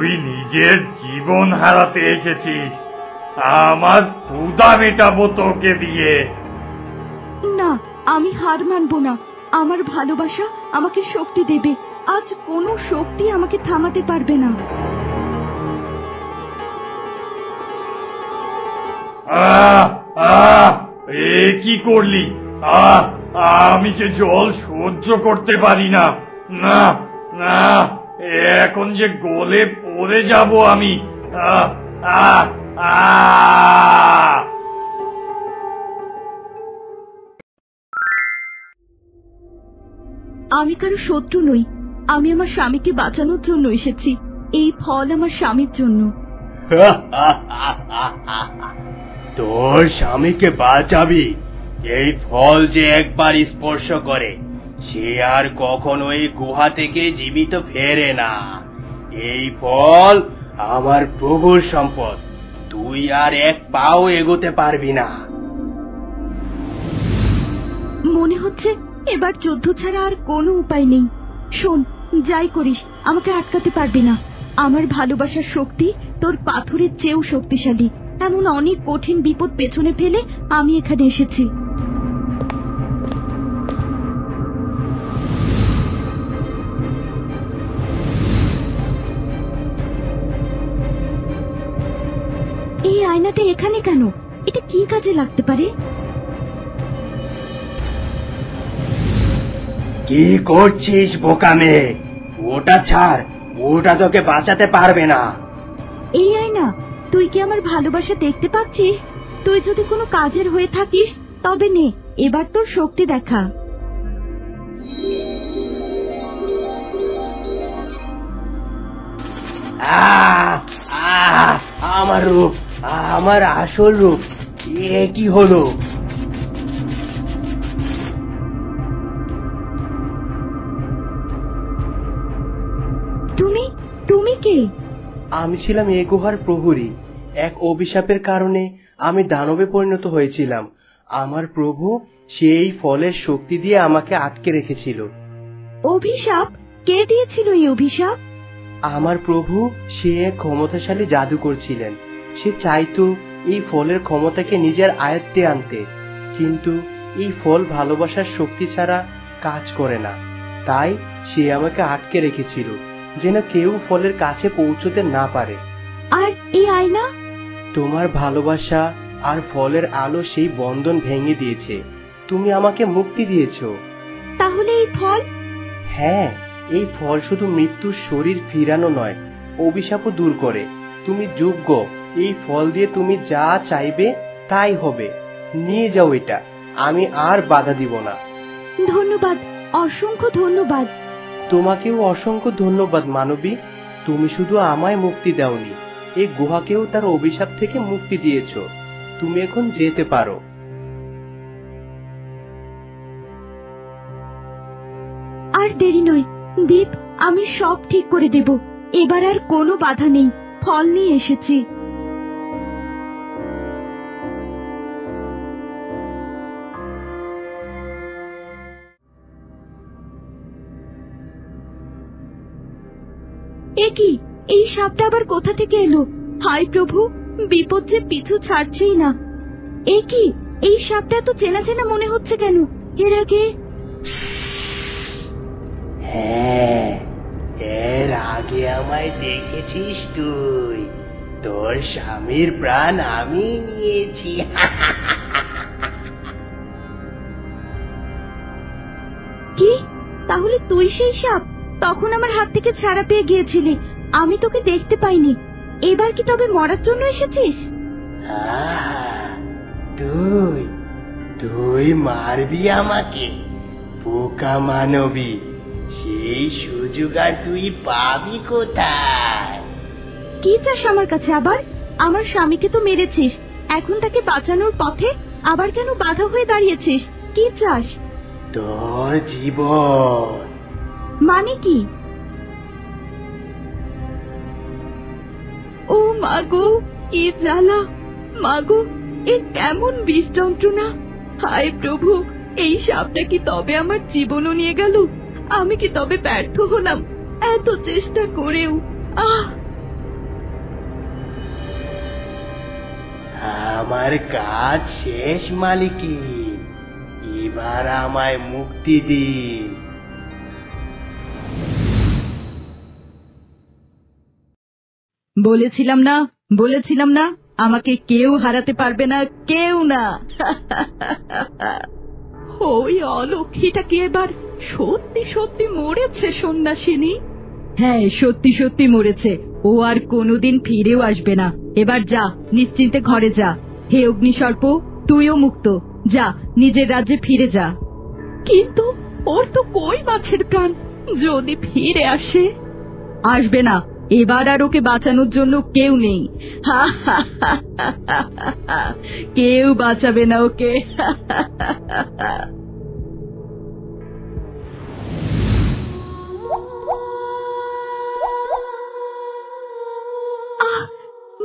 তুই নিজের জীবন হারাতে এসেছিস, আমার ক্ষুধা মেটাবো তোকে দিয়ে। না, আমি হার মানবো না। আমার ভালোবাসা আমাকে শক্তি দেবে। আজ কোনো শক্তি আমাকে থামাতে পারবে না। এ কি করলি? আমি যে জল সহ্য করতে পারি না। না না, এখন যে গলে পড়ে যাব আমি। আমি কারো শত্রু নই। আমি আমার স্বামীকে বাঁচানোর জন্য এসেছি। এই ফল আমার স্বামীর জন্য। তোর স্বামীকে বাঁচাবি? এই ফল যে একবার স্পর্শ করে সে আর কখনো এই গুহা থেকে জীবিত ফেরে না। এই ফল আমার প্রভুর সম্পদ, তুই আর এক পাও এগোতে পারবি না। মনে হচ্ছে এবার যুদ্ধ ছাড়া আর কোনো উপায় নেই। শোন, যাই করিস আমাকে আটকাতে পারবি না। আমার ভালোবাসার শক্তি তোর পাথরের চেয়েও শক্তিশালী। এমন অনেক কঠিন বিপদ পেছনে ফেলে আমি এখানে এসেছি। এই আয়নাটা এখানে কেন? এটা কি কাজে লাগতে পারে? কি করছিস বোকা মেয়ে? ওটা ছাড়, ওটা তোকে বাঁচাতে পারবে না। এই আয়না, তুই কি আমার ভালোবাসা দেখতে পাচ্ছিস? তুই যদি কোনো কাজের হয়ে থাকিস তবে নে, এবার তোর শক্তি দেখা। আমার রূপ, আমার আসল রূপ, এ কি হলো? তুমি কে? আমি ছিলাম এ গুহার প্রহরী। এক অভিশাপের কারণে আমি দানবে পরিণত হয়েছিলাম। আমার প্রভু সেই ফলের শক্তি দিয়ে আমাকে আটকে রেখেছিল। অভিশাপ? কে দিয়েছিল এই অভিশাপ? আমার প্রভু সে এক ক্ষমতাশালী জাদুকর ছিলেন। সে চাইতো এই ফলের ক্ষমতাকে নিজের আয়ত্তে আনতে, কিন্তু এই ফল ভালোবাসার শক্তি ছাড়া কাজ করে না। তাই সে আমাকে আটকে রেখেছিল যেন কেউ ফলের কাছে পৌঁছতে না পারে। আর এই আয়না? তোমার ভালোবাসা আর ফলের আলো সেই বন্ধন ভেঙে দিয়েছে। তুমি আমাকে মুক্তি দিয়েছো। তাহলে এই ফল? হ্যাঁ, এই ফল শুধু মৃত্যুর শরীর ফিরানো নয়, অভিশাপও দূর করে। তুমি যোগ্য। এই ফল দিয়ে তুমি যা চাইবে তাই হবে। নিয়ে যাও এটা, আমি আর বাধা দিব না। ধন্যবাদ, অসংখ্য ধন্যবাদ। তোমাকেও অসংখ্য ধন্যবাদ মানবী। তুমি শুধু আমায় মুক্তি দাওনি, এই গুহাকেও তার অভিশাপ থেকে মুক্তি দিয়েছো। তুমি এখন যেতে পারো। আর দেরি নয় দীপ, আমি সব ঠিক করে দেব। এবার আর কোনো বাধা নেই। ফল নিয়ে এসেছি। একি, এই সাপটা আবার কোথা থেকে এলো? হায় প্রভু, বিপদ যে পিছু ছাড়ছেই না। একি, এই সাপটা এত চেনা চেনা মনে হচ্ছে কেন? এর আগে? হ্যাঁ, এর আগে আমায় দেখেছিস তুই। তোর স্বামীর প্রাণ আমি নিয়েছি। কি? তাহলে তুই সেই সাপ? তখন আমার হাত থেকে ছাড়া পেয়ে গিয়েছিলি, আমি তোকে দেখতে পাইনি। এবার কি তবে মরার জন্য এসেছিস? তুই তুই মারবি আমাকে? বোকা মানবী, সেই সুযোগ আর তুই পাবি কোথায়? কি চাস আমার কাছে আবার? আমার স্বামীকে তো মেরেছিস, এখন তাকে বাঁচানোর পথে আবার কেন বাধা হয়ে দাঁড়িয়েছিস? কি চাস? তোর জীবন। মানে কি? ও মাগো, কি জ্বালা! মাগো, এ কেমন বিষ যন্ত্রণা! হায় প্রভু, এই সাপটা কি তবে আমার জীবনও নিয়ে গেল? আমি কি তবে ব্যর্থ হলাম এত চেষ্টা করেও? আমার কাজ শেষ মালিকিন, এবার আমায় মুক্তি দিন। বলেছিলাম না আমাকে কেউ হারাতে পারবে না, কেউ না। ওই অলক্ষীটা কি এবার সত্যি সত্যি মরেছে সন্ন্যাসিনী? হ্যাঁ, সত্যি সত্যি মরেছে। ও আর কোনোদিন ফিরেও আসবে না। এবার যা, নিশ্চিন্তে ঘরে যা। হে অগ্নিসর্প, তুইও মুক্ত। যা, নিজের রাজ্যে ফিরে যা। কিন্তু ওর তো কই মাছের প্রাণ, যদি ফিরে আসে? আসবে না, এবার আর ওকে বাঁচানোর জন্য কেউ নেই। কেউ বাঁচাবে না ওকে।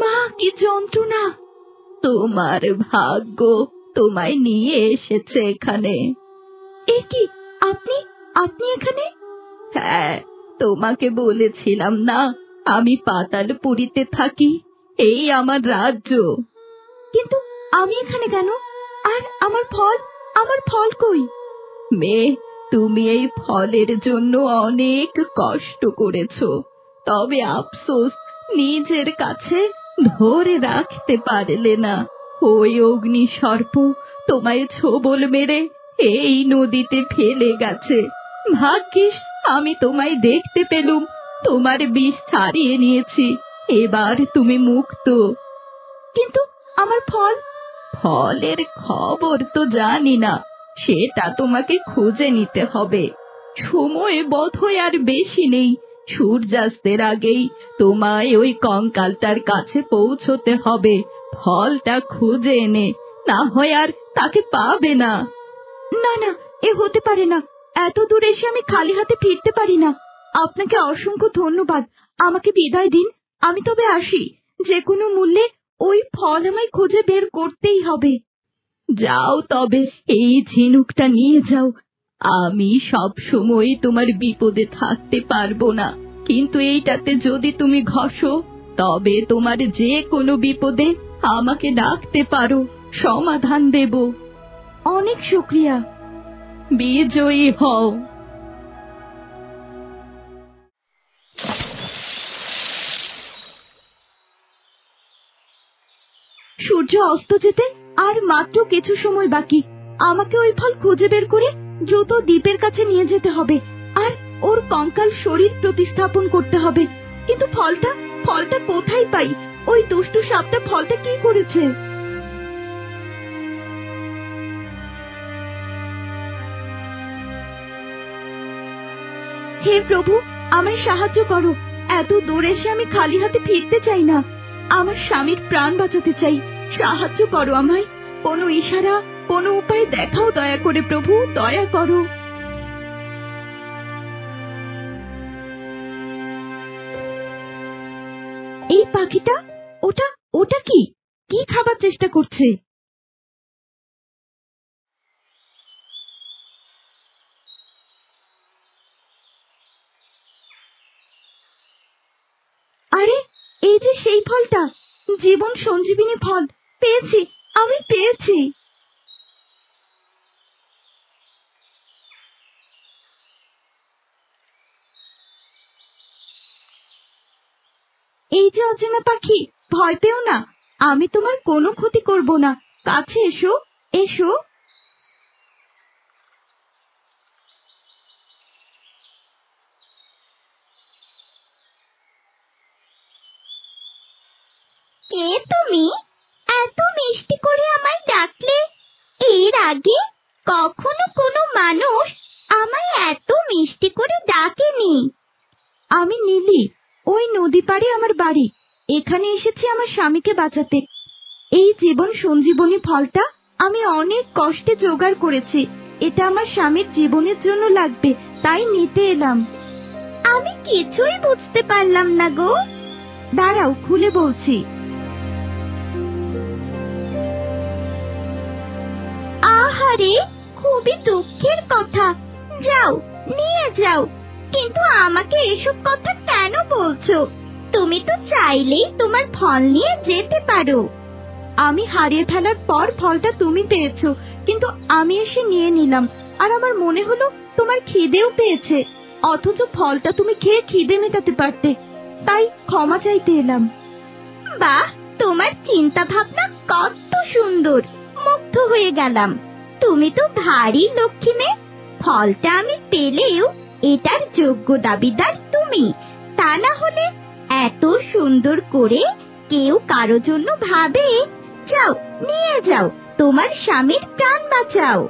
মা, কি যন্ত্রণা! তোমার ভাগ্য তোমায় নিয়ে এসেছে এখানে। এ কি, আপনি আপনি এখানে? হ্যাঁ, তোমাকে বলেছিলাম না আমি পাতালপুরীতে থাকি, এই আমার রাজ্য। কিন্তু আমি এখানে কেন? আর আমার ফল কই? মেয়ে, তুমি এই ফলের জন্য অনেক কষ্ট করেছো, তবে আফসোস নিজের কাছে ধরে রাখতে পারলে না। ওই অগ্নি সর্প তোমায় ছোবল মেরে এই নদীতে ফেলে গেছে। ভাগ্যিস আমি তোমায় দেখতে পেলুম, তোমার বিষ ছাড়িয়ে নিয়েছি, এবার তুমি মুক্ত। কিন্তু আমার ফলের খবর তো জানি না, সেটা তোমাকে খুঁজে নিতে হবে। সময় বোধহয় আর বেশি নেই, সূর্যাস্তের আগেই তোমায় ওই কঙ্কালটার কাছে পৌঁছতে হবে। ফলটা খুঁজে এনে, না হয় আর তাকে পাবে না। না না, এ হতে পারে না। এত দূর এসে আমি খালি হাতে ফিরতে পারি না। আপনাকে অসংখ্য ধন্যবাদ, আমাকে বিদায় দিন। আমি তবে আসি, যে কোনো মূল্যে ওই ফল আমায় খুঁজে বের করতেই হবে। যাও তবে, এই ঝিনুকটা নিয়ে যাও। আমি সব সময় তোমার বিপদে থাকতে পারবো না, কিন্তু এইটাতে যদি তুমি ঘষো, তবে তোমার যে কোনো বিপদে আমাকে ডাকতে পারো, সমাধান দেব। অনেক শুকরিয়া। বিজয়ী হও। সূর্য অস্ত যেতে আর মাত্র কিছু সময় বাকি। আমাকে ওই ফল খুঁজে বের করে দ্রুত দ্বীপের কাছে নিয়ে যেতে হবে, আর ওর কঙ্কাল শরীর প্রতিস্থাপন করতে হবে। কিন্তু ফলটা কোথায় পাই? ওই দুষ্টু সাপটা ফলটা কি করেছে? হে প্রভু, আমায় সাহায্য করো। এত দূর এসে আমি খালি হাতে ফিরতে চাই না। আমার স্বামীর প্রাণ বাঁচাতে চাই। সাহায্য করো আমায়। কোনো ইশারা, কোনো উপায় দেখাও দয়া করে প্রভু, দয়া করো। এই পাখিটা, ওটা কি খাবার চেষ্টা করছে? আরে, এই যে সেই ফলটা, জীবন সঞ্জীবিনী ফল। পেয়েছি, আমি পেয়েছি। এই যে অচেনা পাখি, ভয় পেও না, আমি তোমার কোনো ক্ষতি করব না। কাছে এসো, এসো। কে তুমি? এত মিষ্টি করে আমায় ডাকলে? এর আগে কখনো কোনো মানুষ আমায় এত মিষ্টি করে ডাকেনি। আমি নীলি, ওই নদী পাড়ে আমার বাড়ি। এখানে এসেছি আমার স্বামীকে বাঁচাতে। এই জীবন সঞ্জীবনী ফলটা আমি অনেক কষ্টে জোগাড় করেছি। এটা আমার স্বামীর জীবনের জন্য লাগবে, তাই নিতে এলাম। আমি কিছুই বুঝতে পারলাম না গো। দাঁড়াও, খুলে বলছি। আহারে, খুবই দুঃখের কথা। যাও, নিয়ে যাও। কিন্তু আমাকে এসব কথা কেন বলছো? তুমি তো চাইলেই তোমার ফল নিয়ে যেতে পারো। আমি হারিয়ে ফেলার পর ফলটা তুমি পেয়েছো, কিন্তু আমি এসে নিয়ে নিলাম। আর আমার মনে হলো তোমার খিদেও পেয়েছে, অথচ ফলটা তুমি খেয়ে খিদে মেটাতে পারতে, তাই ক্ষমা চাইতে এলাম। বাহ, তোমার চিন্তা ভাবনা কত সুন্দর, মুগ্ধ হয়ে গেলাম। তুমি তো ভারী লক্ষ্মী মেয়ে। ফলটা আমি পেলেও এটার যোগ্য দাবিদার তুমি, তা না হলে এত সুন্দর করে কেউ কারো জন্য ভাবে? যাও, নিয়ে যাও, তোমার স্বামীর প্রাণ বাঁচাও।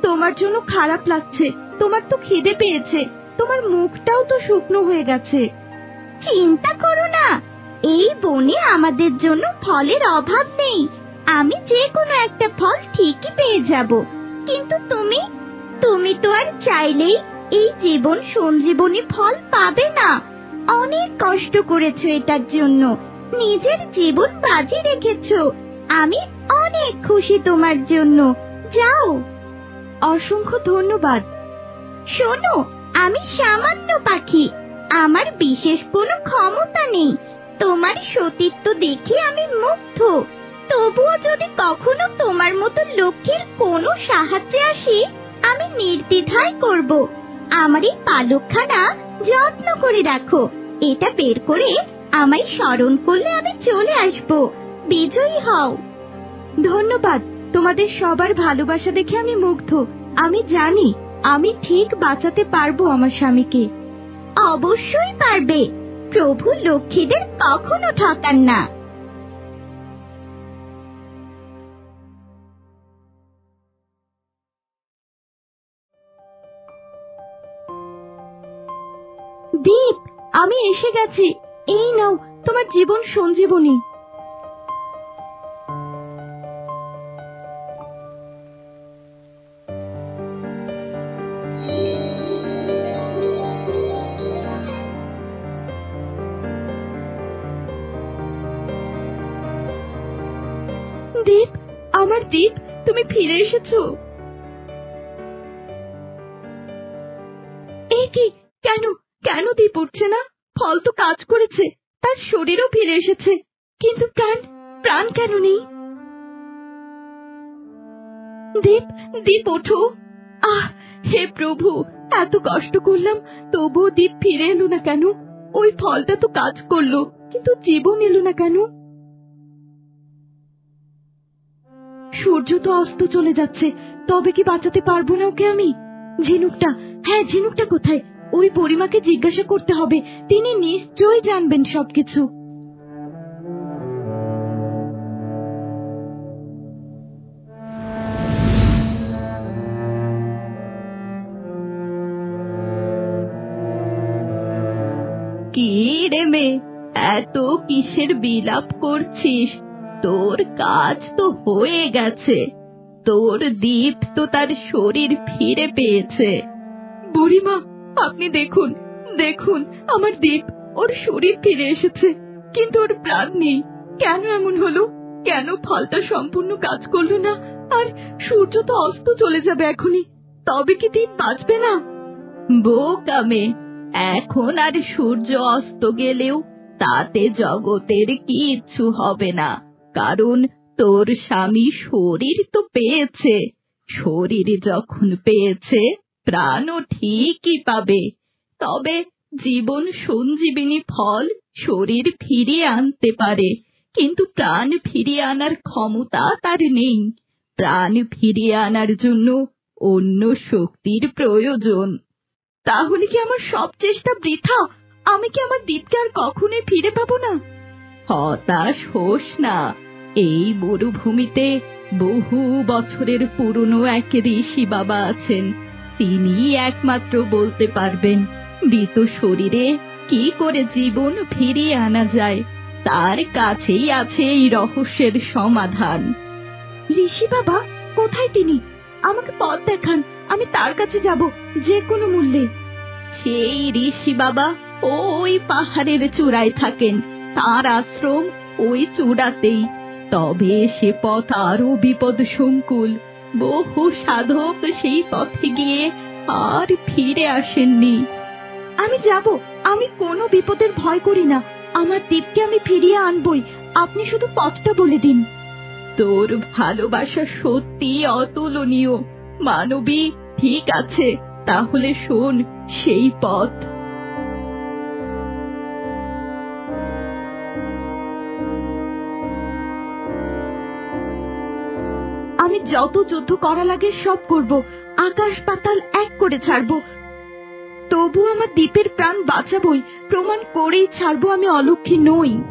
তোমার জন্য খারাপ লাগছে, তোমার তো খিদে পেয়েছে, তোমার মুখটাও তো শুকনো হয়ে গেছে। চিন্তা করো না, এই বনে আমাদের জন্য ফলের অভাব নেই। আমি যে কোনো একটা ফল ঠিকই পেয়ে যাব। কিন্তু তুমি তুমি তো আর চাইলেই এই জীবন সঞ্জীবনী ফল পাবে না। অনেক কষ্ট করেছো এটার জন্য, নিজের জীবন বাজি রেখেছো। আমি অনেক খুশি তোমার জন্য। যাও। অসংখ্য ধন্যবাদ। শোনো, আমি সামান্য পাখি, আমার বিশেষ কোনো ক্ষমতা নেই। তোমার সতীত্ব দেখে আমি মুগ্ধ। তবুও যদি কখনো তোমার মতো লক্ষ্মীর কোনো সাহায্যে আসি, আমি নির্দ্বিধায় করব। আমার এই পালকখানা যত্ন করে রাখো। এটা বের করে আমায় স্মরণ করলে আমি চলে আসব। বিজয়ী হও। ধন্যবাদ। তোমাদের সবার ভালোবাসা দেখে আমি মুগ্ধ। আমি জানি আমি ঠিক বাঁচাতে পারবো আমার স্বামীকে। অবশ্যই পারবে। প্রভু লক্ষ্মীদের কখনো ঠকান না। দীপ, আমি এসে গেছি। এই নাও তোমার জীবন সঞ্জীবনী। দীপ, আমার দীপ, তুমি ফিরে এসেছো। এ কি, কেন কেন দীপ উঠছে না? ফল তো কাজ করেছে, তার শরীরও ফিরে এসেছে, কিন্তু প্রাণ প্রাণ কেন নেই? দীপ, দীপ ওঠো। আহ, হে প্রভু, এত কষ্ট করলাম, তবুও দীপ ফিরে এলো না কেন? ওই ফলটা তো কাজ করলো, কিন্তু জীবন এলো না কেন? সূর্য তো অস্ত চলে যাচ্ছে, তবে কি বাঁচাতে পারবো না ওকে আমি? ঝিনুকটা, হ্যাঁ ঝিনুকটা কোথায়? ওই পরিমাকে জিজ্ঞাসা করতে হবে, তিনি নিশ্চয়ই জানবেন সবকিছু। কি রে মেয়ে, এত কিসের বিলাপ করছিস? তোর কাজ তো হয়ে গেছে, তোর দীপ তো তার শরীর ফিরে পেয়েছে। বুড়িমা, আপনি দেখুন, দেখুন আমার দীপ, ওর শরীর ফিরে এসেছে, কিন্তু ওর প্রাণ নেই। কেন এমন হলো? কেন ফলটা সম্পূর্ণ কাজ করলো না? আর সূর্য তো অস্ত চলে যাবে এখনই, তবে কি দীপ বাঁচবে না? বোকা মেয়ে, এখন আর সূর্য অস্ত গেলেও তাতে জগতের কিচ্ছু হবে না, কারণ তোর স্বামী শরীর তো পেয়েছে। শরীর যখন পেয়েছে, প্রাণও ঠিকই পাবে। তবে জীবন সঞ্জীবিনী ফল শরীর ফিরিয়ে আনতে পারে, কিন্তু প্রাণ ফিরিয়ে আনার ক্ষমতা তার নেই। প্রাণ ফিরিয়ে আনার জন্য অন্য শক্তির প্রয়োজন। তাহলে কি আমার সব চেষ্টা বৃথা? আমি কি আমার দীপকে আর কখনোই ফিরে পাবো না? হতাশ হোস না, এই মরুভূমিতে বহু বছরের পুরনো এক ঋষি বাবা আছেন। তিনি একমাত্র বলতে পারবেন মৃত শরীরে কি করে জীবন ফিরিয়ে আনা যায়। তার কাছেই আছে এই রহস্যের সমাধান। ঋষি বাবা কোথায় তিনি? আমাকে পথ দেখান, আমি তার কাছে যাব যে কোনো মূল্যে। সেই ঋষি বাবা ওই পাহাড়ের চূড়ায় থাকেন, তার আশ্রম ওই চূড়াতেই। তবে সে পথ আরো বিপদ সংকুল। বহু সাধক সেই পথে গিয়ে আর ফিরে আসেননি। আমি যাব, আমি কোনো বিপদের ভয় করি না। আমার দীপকে আমি ফিরিয়ে আনবই, আপনি শুধু পথটা বলে দিন। তোর ভালোবাসা সত্যি অতুলনীয় মানবী। ঠিক আছে, তাহলে শোন সেই পথ। আমি যত যুদ্ধ করা লাগে সব করব, আকাশ পাতাল এক করে ছাড়বো, তবু আমার দ্বীপের প্রাণ বাঁচাবই, প্রমাণ করেই ছাড়বো আমি অলক্ষী নই।